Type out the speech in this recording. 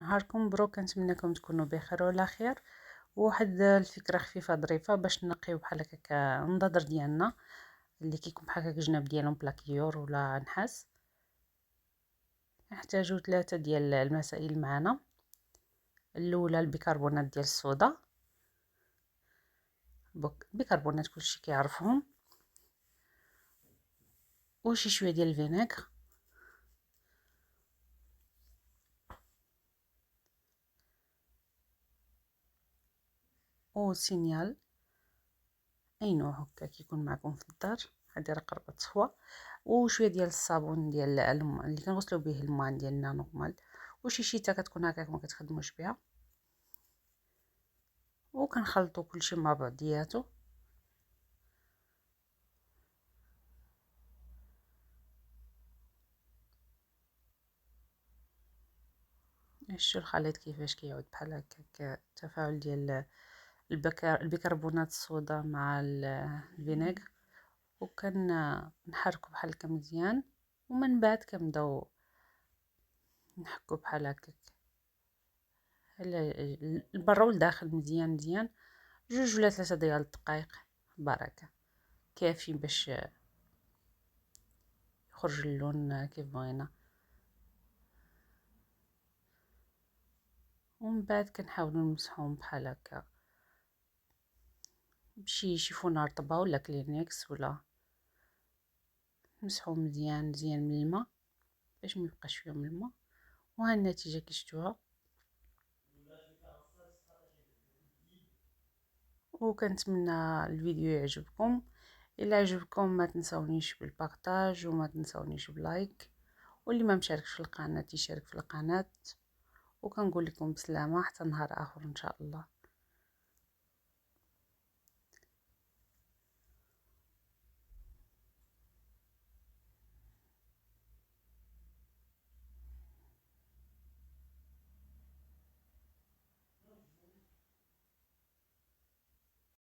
نهاركم مبروك، كنتمنىكم تكونوا بخير وعلى خير. وواحد الفكره خفيفه ظريفه باش نقيو بحال هكاك النضادر ديالنا اللي كيكون بحال هكاك الجناب ديالهم بلاكيور ولا نحاس. نحتاجو 3 ديال المسائل معنا. الاولى البيكربونات ديال الصودا، بيكربونات كلشي كيعرفهم، وشي شويه ديال الفينيغ، وسينيال اي نوع هكا كيكون معكم في الدار. هذه راه قربت صفوه. وشويه ديال الصابون ديال اللي كنغسلوا به الماء ديالنا نورمال، وشي شيته كتكون هكاك ما كتخدموش بها، وكنخلطوا كلشي مع بعضياتو. شتو الخليط كيفاش كيعود بحال هكاك التفاعل ديال البيكربونات الصودا مع الفينيغ، وكنحركو بحال هكا مزيان، ومن بعد كنبداو نحكو بحال هكاك البرا والداخل مزيان مزيان. 2 ولا 3 ديال الدقائق بركه كافي باش يخرج اللون كيف بغينا. ومن بعد كنحاولوا نمسحوهم بحال هكا بشي شيفونه رطبه ولا كلينكس، ولا نمسحوهم مزيان مزيان من الماء باش ما يبقاش فيهم الماء. وها النتيجه كي شفتوها. وكنتمنى الفيديو يعجبكم. الا عجبكم ما تنسونيش بالبارطاج وما تنسونيش بلايك، واللي ما مشاركش في القناه يشارك في القناه. وكنقول لكم بسلامه حتى نهار اخر ان شاء الله.